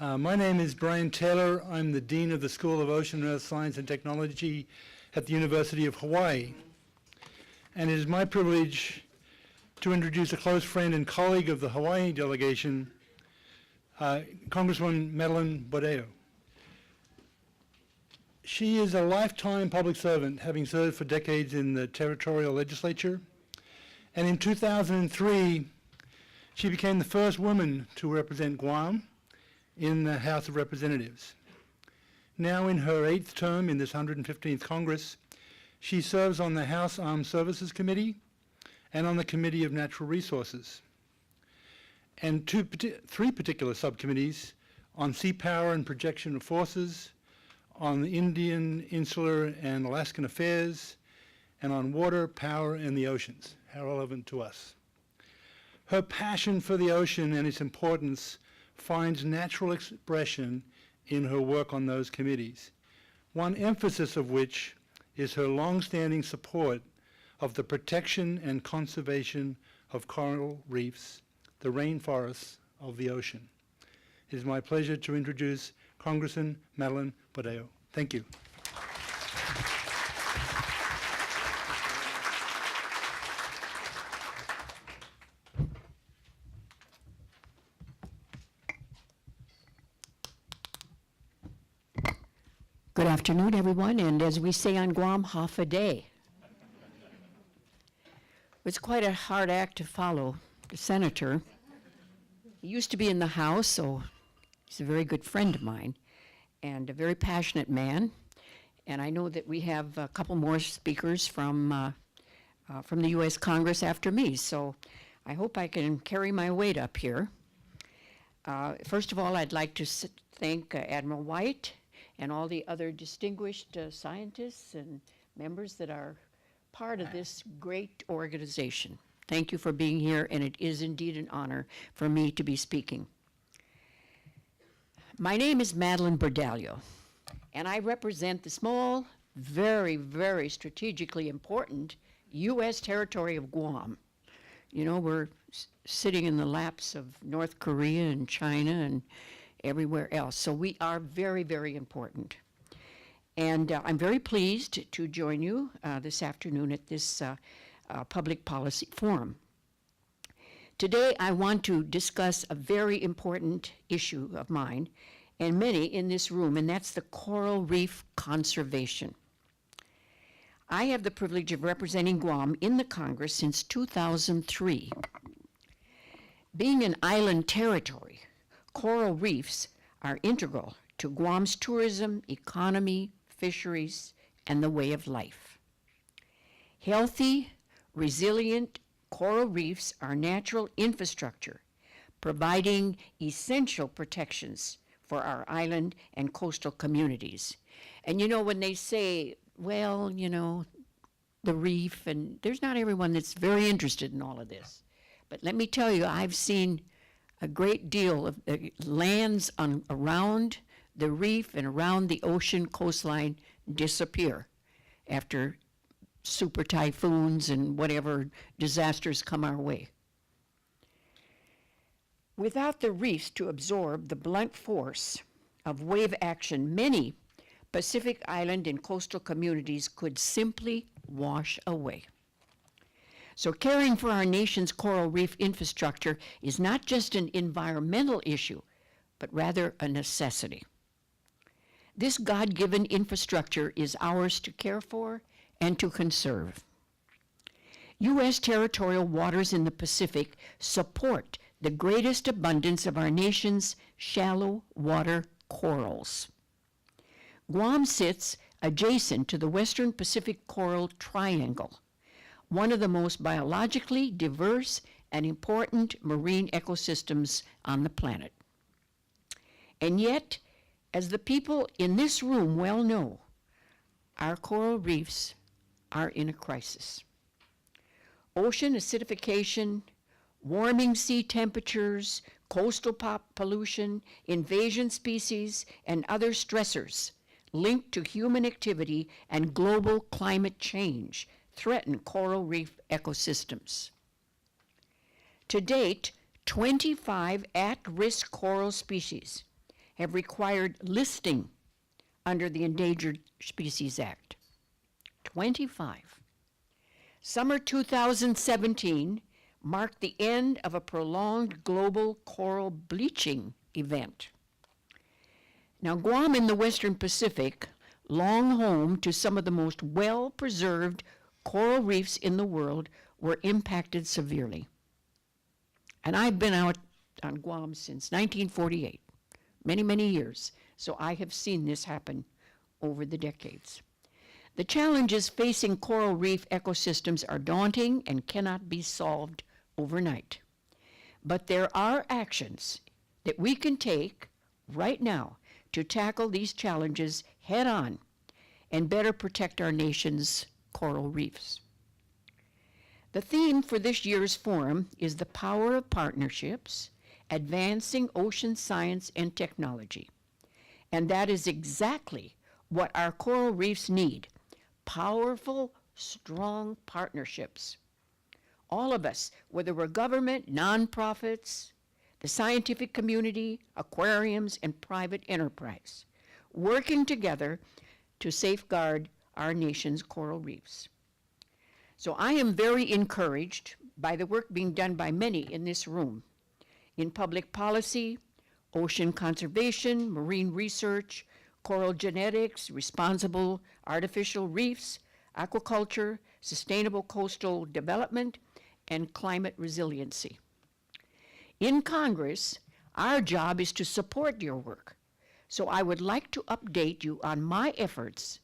My name is Brian Taylor. I'm the Dean of the School of Ocean, Earth Science and Technology at the University of Hawaii. And it is my privilege to introduce a close friend and colleague of the Hawaii delegation, Congresswoman Madeline Bordallo. She is a lifetime public servant, having served for decades in the territorial legislature. And in 2003, she became the first woman to represent Guam in the House of Representatives. Now in her 8th term in this 115th Congress, she serves on the House Armed Services Committee and on the Committee of Natural Resources, and three particular subcommittees on sea power and projection of forces, on the Indian, Insular, and Alaskan affairs, and on water, power, and the oceans. How relevant to us. Her passion for the ocean and its importance finds natural expression in her work on those committees, one emphasis of which is her long-standing support of the protection and conservation of coral reefs, the rainforests of the ocean. It is my pleasure to introduce Congressman Madeline Bordallo. Thank you. Good afternoon, everyone, and as we say on Guam, half a day. It's quite a hard act to follow the senator. He used to be in the House, so he's a very good friend of mine and a very passionate man. And I know that we have a couple more speakers from the U.S. Congress after me, so I hope I can carry my weight up here. First of all, I'd like to thank Admiral White and all the other distinguished scientists and members that are part of this great organization. Thank you for being here, and it is indeed an honor for me to be speaking. My name is Madeline Bordallo, and I represent the small, very, very strategically important U.S. territory of Guam. You know, we're sitting in the laps of North Korea and China and everywhere else. So we are very, very important. And I'm very pleased to join you this afternoon at this public policy forum. Today, I want to discuss a very important issue of mine and many in this room, and that's the coral reef conservation. I have the privilege of representing Guam in the Congress since 2003. Being an island territory, coral reefs are integral to Guam's tourism, economy, fisheries, and the way of life. Healthy, resilient coral reefs are natural infrastructure, providing essential protections for our island and coastal communities. And you know, when they say, well, you know, the reef, and there's not everyone that's very interested in all of this. But let me tell you, I've seen a great deal of lands around the reef and around the ocean coastline disappear after super typhoons and whatever disasters come our way. Without the reefs to absorb the blunt force of wave action, many Pacific Island and coastal communities could simply wash away. So caring for our nation's coral reef infrastructure is not just an environmental issue, but rather a necessity. This God-given infrastructure is ours to care for and to conserve. U.S. territorial waters in the Pacific support the greatest abundance of our nation's shallow water corals. Guam sits adjacent to the Western Pacific Coral Triangle, one of the most biologically diverse and important marine ecosystems on the planet. And yet, as the people in this room well know, our coral reefs are in a crisis. Ocean acidification, warming sea temperatures, coastal pollution, invasion species, and other stressors linked to human activity and global climate change threaten coral reef ecosystems. To date, 25 at-risk coral species have required listing under the Endangered Species Act. 25. Summer 2017 marked the end of a prolonged global coral bleaching event. Now, Guam in the Western Pacific, long home to some of the most well-preserved coral reefs in the world, were impacted severely. And I've been out on Guam since 1948, many, many years, so I have seen this happen over the decades. The challenges facing coral reef ecosystems are daunting and cannot be solved overnight. But there are actions that we can take right now to tackle these challenges head on and better protect our nation's coral reefs. The theme for this year's forum is the power of partnerships, advancing ocean science and technology. And that is exactly what our coral reefs need: powerful, strong partnerships. All of us, whether we're government, nonprofits, the scientific community, aquariums, and private enterprise, working together to safeguard our nation's coral reefs. So I am very encouraged by the work being done by many in this room in public policy, ocean conservation, marine research, coral genetics, responsible artificial reefs, aquaculture, sustainable coastal development, and climate resiliency. In Congress, our job is to support your work. So I would like to update you on my efforts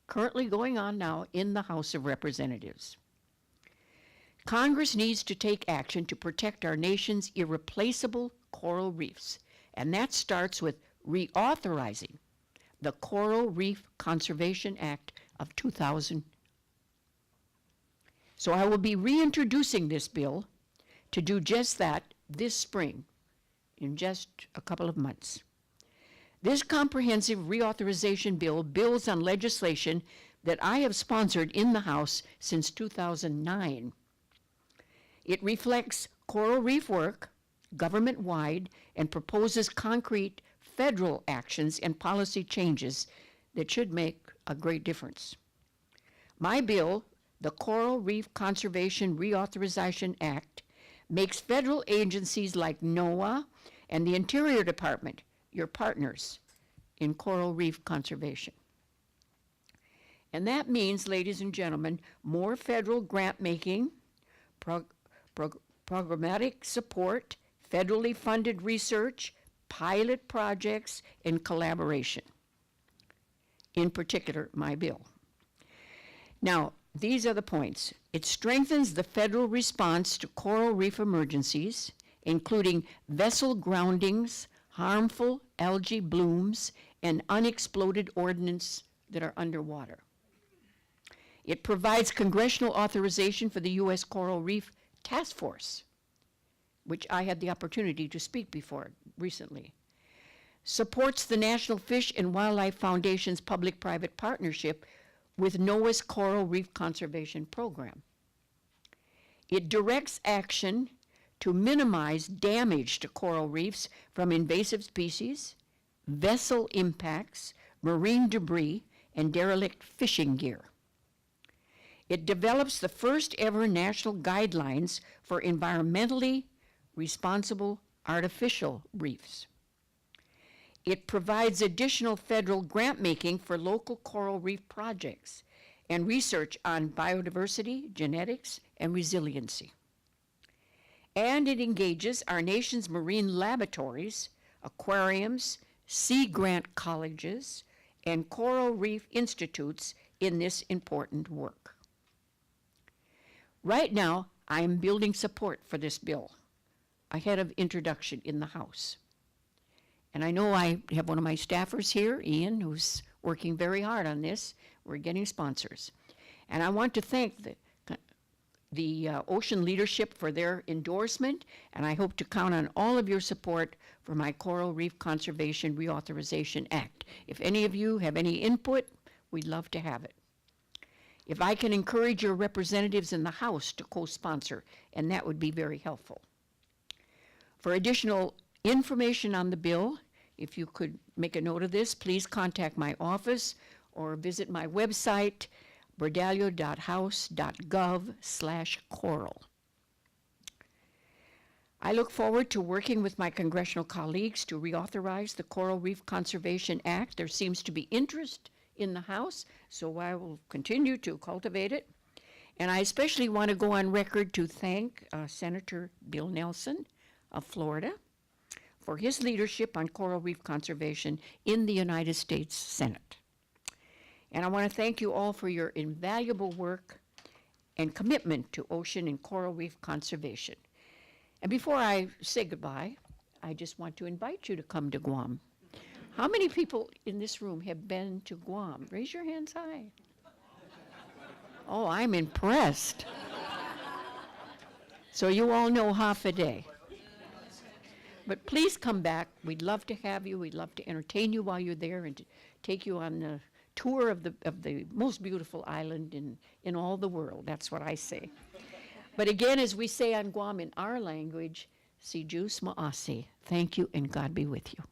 currently going on now in the House of Representatives. Congress needs to take action to protect our nation's irreplaceable coral reefs, and that starts with reauthorizing the Coral Reef Conservation Act of 2000. So I will be reintroducing this bill to do just that this spring, in just a couple of months. This comprehensive reauthorization bill builds on legislation that I have sponsored in the House since 2009. It reflects coral reef work, government-wide, and proposes concrete federal actions and policy changes that should make a great difference. My bill, the Coral Reef Conservation Reauthorization Act, makes federal agencies like NOAA and the Interior Department your partners in coral reef conservation. And that means, ladies and gentlemen, more federal grant making, programmatic support, federally funded research, pilot projects, and collaboration. In particular, my bill. Now, these are the points. It strengthens the federal response to coral reef emergencies, including vessel groundings, harmful algae blooms, and unexploded ordnance that are underwater. It provides congressional authorization for the U.S. Coral Reef Task Force, which I had the opportunity to speak before recently. Supports the National Fish and Wildlife Foundation's public-private partnership with NOAA's Coral Reef Conservation Program. It directs action to minimize damage to coral reefs from invasive species, vessel impacts, marine debris, and derelict fishing gear. It develops the first ever national guidelines for environmentally responsible artificial reefs. It provides additional federal grant making for local coral reef projects and research on biodiversity, genetics, and resiliency. And it engages our nation's marine laboratories, aquariums, sea grant colleges, and coral reef institutes in this important work. Right now, I am building support for this bill ahead of introduction in the House. And I know I have one of my staffers here, Ian, who's working very hard on this. We're getting sponsors. And I want to thank the ocean leadership for their endorsement, and I hope to count on all of your support for my Coral Reef Conservation Reauthorization Act. If any of you have any input, we'd love to have it. If I can encourage your representatives in the House to co-sponsor, and that would be very helpful. For additional information on the bill, if you could make a note of this, please contact my office or visit my website, bordallo.house.gov/coral. I look forward to working with my congressional colleagues to reauthorize the Coral Reef Conservation Act. There seems to be interest in the House, so I will continue to cultivate it. And I especially want to go on record to thank Senator Bill Nelson of Florida for his leadership on coral reef conservation in the United States Senate. And I want to thank you all for your invaluable work and commitment to ocean and coral reef conservation. And before I say goodbye, I just want to invite you to come to Guam. How many people in this room have been to Guam? Raise your hands high. Oh, I'm impressed. So you all know half a day. But please come back. We'd love to have you. We'd love to entertain you while you're there and to take you on the tour of the most beautiful island in all the world. That's what I say. But again, as we say on Guam in our language, si Diyos maasi. Thank you and God be with you.